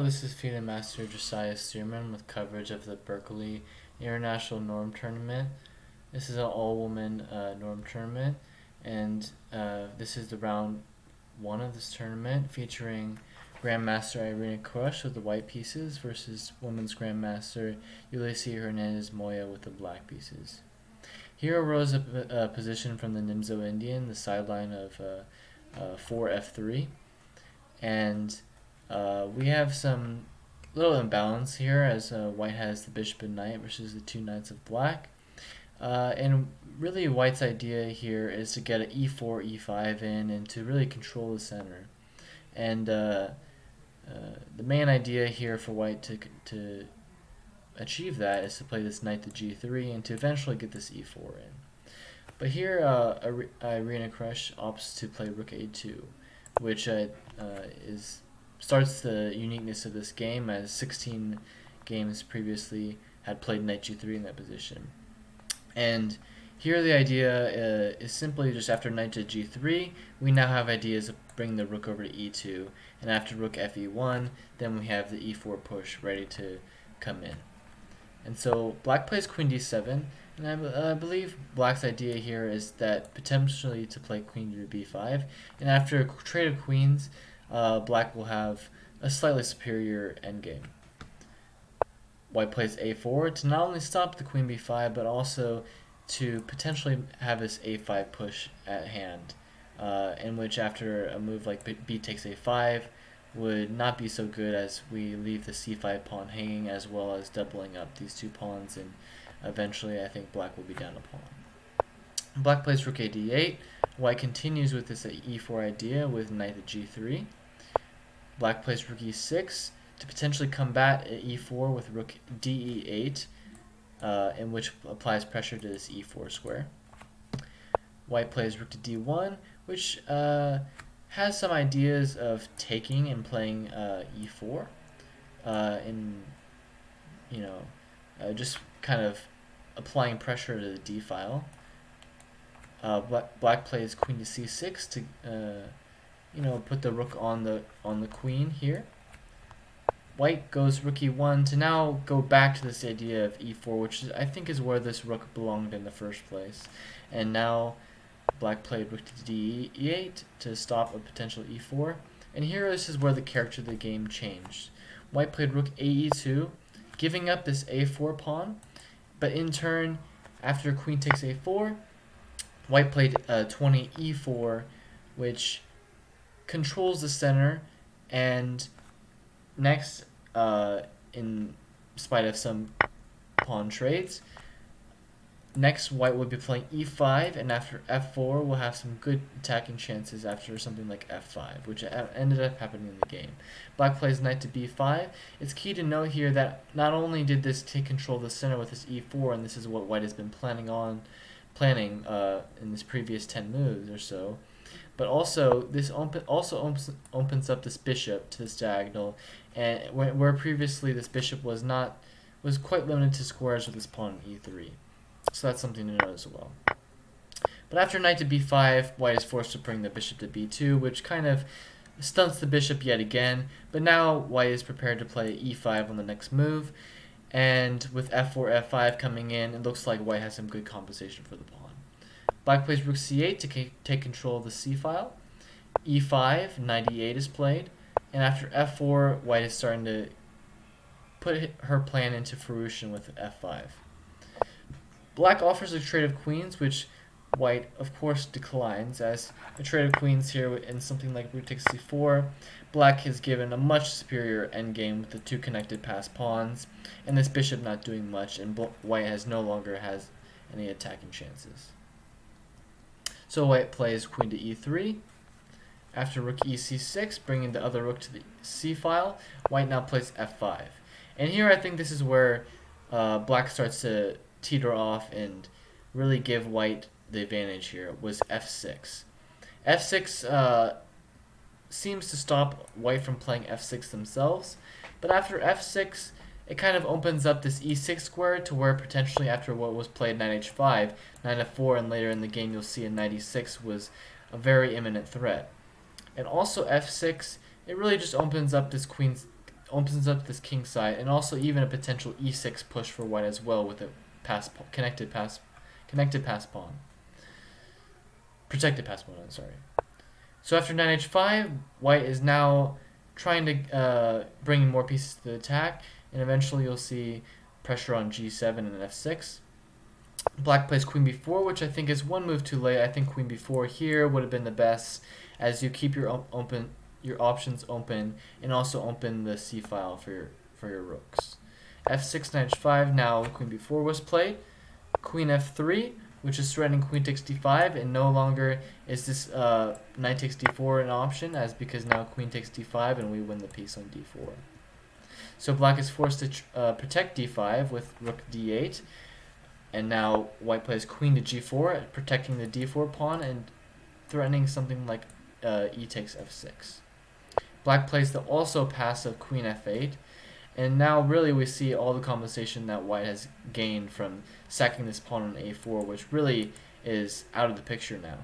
Hello, this is FIDE Master Josiah Stearman with coverage of the Berkeley International Norm Tournament. This is an all-woman norm tournament, and this is the round one of this tournament, featuring Grandmaster Irina Krush with the white pieces versus Women's Grandmaster Ulysses Hernandez Moya with the black pieces. Here arose a position from the Nimzo Indian, the sideline of 4f3, and we have some little imbalance here as white has the bishop and knight versus the two knights of black. And really white's idea here is to get an e4, e5 in and to really control the center. And the main idea here for white to achieve that is to play this knight to g3 and to eventually get this e4 in. But here Irina Krush opts to play rook a2, which starts the uniqueness of this game, as 16 games previously had played knight g3 in that position. And here the idea is simply just after knight to g3, we now have ideas of bringing the rook over to e2, and after rook fe1, then we have the e4 push ready to come in. And so black plays queen d7, and I believe black's idea here is that potentially to play queen to b5, and after a trade of queens, black will have a slightly superior endgame. White plays a4 to not only stop the queen b5, but also to potentially have this a5 push at hand, in which after a move like b takes a5 would not be so good, as we leave the c5 pawn hanging, as well as doubling up these two pawns, and eventually I think black will be down a pawn. Black plays rook a d8. White continues with this e4 idea with knight to g3. Black plays rook e6 to potentially combat e4 with rook de8, in which applies pressure to this e4 square. White plays rook to d1, which has some ideas of taking and playing e4, just kind of applying pressure to the d file. Black plays queen to c6 to put the rook on the queen here. White goes rook e1 to now go back to this idea of e4, which I think is where this rook belonged in the first place. And now black played rook to d8 to stop a potential e4. And here this is where the character of the game changed. White played rook ae2, giving up this a4 pawn, but in turn, after queen takes a4, white played 20 e4, which controls the center, and next, in spite of some pawn trades, next white will be playing e5, and after f4 we'll have some good attacking chances after something like f5, which ended up happening in the game. Black plays knight to b5. It's key to note here that not only did this take control of the center with this e4, and this is what white has been planning in this previous 10 moves or so, but also this opens up this bishop to this diagonal, and where previously this bishop was quite limited to squares with this pawn in e3. So that's something to note as well. But after knight to b5, white is forced to bring the bishop to b2, which kind of stunts the bishop yet again. But now white is prepared to play e5 on the next move, and with f4, f5 coming in, it looks like white has some good compensation for the pawn. Black plays rook c8 to take control of the c file. e5, knight e8 is played, and after f4, white is starting to put her plan into fruition with f5. Black offers a trade of queens, which white of course declines, as a trade of queens here in something like rook takes c4. Black is given a much superior endgame with the two connected passed pawns, and this bishop not doing much, and white no longer has any attacking chances. So white plays queen to e3. After rook ec6, bringing the other rook to the c file, white now plays f5. And here I think this is where black starts to teeter off and really give white the advantage here, was f6. f6 seems to stop white from playing f6 themselves, but after f6, it kind of opens up this e6 square to where potentially after what was played knight h5, knight f4, and later in the game you'll see a knight e6 was a very imminent threat. And also f6, it really just opens up this opens up this king side, and also even a potential e6 push for white as well with a connected pass pawn. Protected pass pawn, I'm sorry. So after knight h5, white is now trying to bring more pieces to the attack, and eventually you'll see pressure on g7 and f6. Black plays queen b4, which I think is one move too late. I think queen b4 here would have been the best, as you keep your options open, and also open the c file for your rooks. f6, knight h5. Now queen b4 was played. Queen f3, which is threatening queen takes d5, and no longer is this knight takes d4 an option, as because now queen takes d5 and we win the piece on d4. So black is forced to protect d5 with rook d8, and now white plays queen to g4, protecting the d4 pawn and threatening something like e takes f6. Black plays the also passive queen f8, and now really we see all the compensation that white has gained from sacking this pawn on a4, which really is out of the picture now.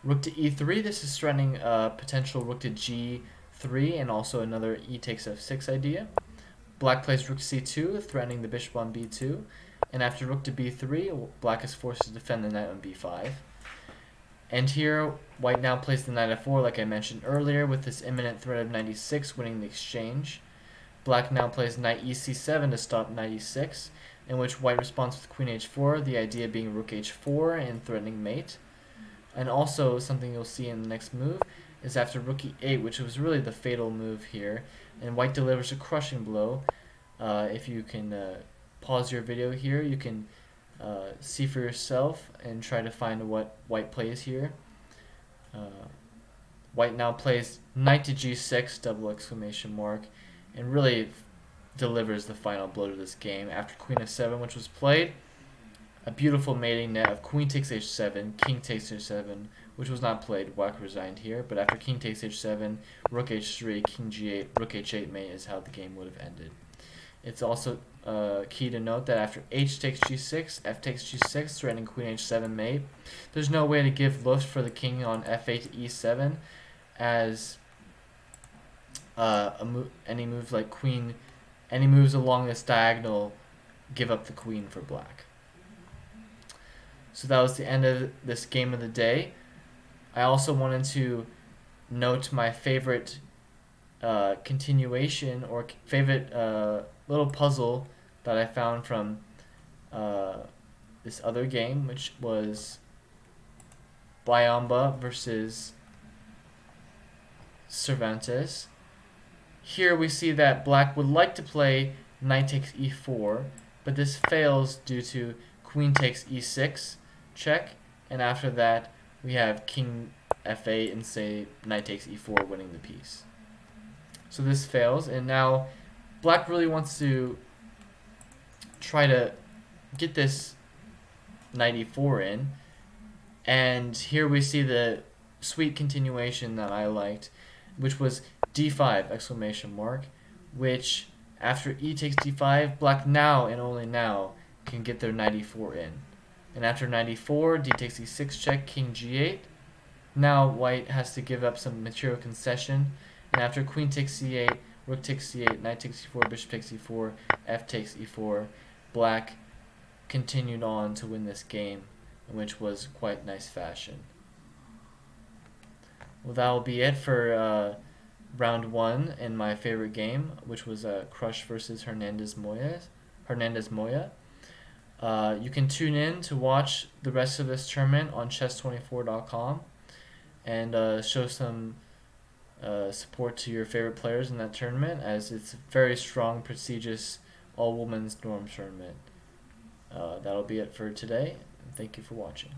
Rook to e3, this is threatening potential rook to g3 and also another e takes f6 idea. Black plays rook c2, threatening the bishop on b2, and after rook to b3, black is forced to defend the knight on b5. And here, white now plays the knight f4, like I mentioned earlier, with this imminent threat of knight e6 winning the exchange. Black now plays knight ec7 to stop knight e6, in which white responds with queen h4, the idea being rook h4 and threatening mate. And also, something you'll see in the next move is after rook e8, which was really the fatal move here, and white delivers a crushing blow. If you can pause your video here, you can see for yourself and try to find what white plays here. White now plays knight to g6, double exclamation mark, and really delivers the final blow to this game. After queen f7, which was played, a beautiful mating net of queen takes h7, king takes h7, which was not played. Black resigned here, but after king takes h7, rook h3, king g8, rook h8 mate is how the game would have ended. It's also key to note that after h takes g6, f takes g6, threatening queen h7 mate, there's no way to give luft for the king on f8 to e7, as any moves like queen, any moves along this diagonal give up the queen for black. So that was the end of this game of the day. I also wanted to note my favorite continuation or favorite little puzzle that I found from this other game, which was Biamba versus Cervantes. Here we see that black would like to play knight takes e4, but this fails due to queen takes e6 check, and after that we have king f8 and say knight takes e4 winning the piece. So this fails, and now black really wants to try to get this knight e4 in, and here we see the sweet continuation that I liked, which was d5 exclamation mark, which after e takes d5, black now and only now can get their knight e4 in. And after knight e4, d takes e6 check, king g8. Now white has to give up some material concession, and after queen takes c8, rook takes c8, knight takes e4, bishop takes e4, f takes e4, black continued on to win this game, which was quite nice fashion. Well, that will be it for round one in my favorite game, which was Crush versus Hernandez Moya. You can tune in to watch the rest of this tournament on chess24.com and show some support to your favorite players in that tournament, as it's a very strong, prestigious, all-women's norm tournament. That'll be it for today. Thank you for watching.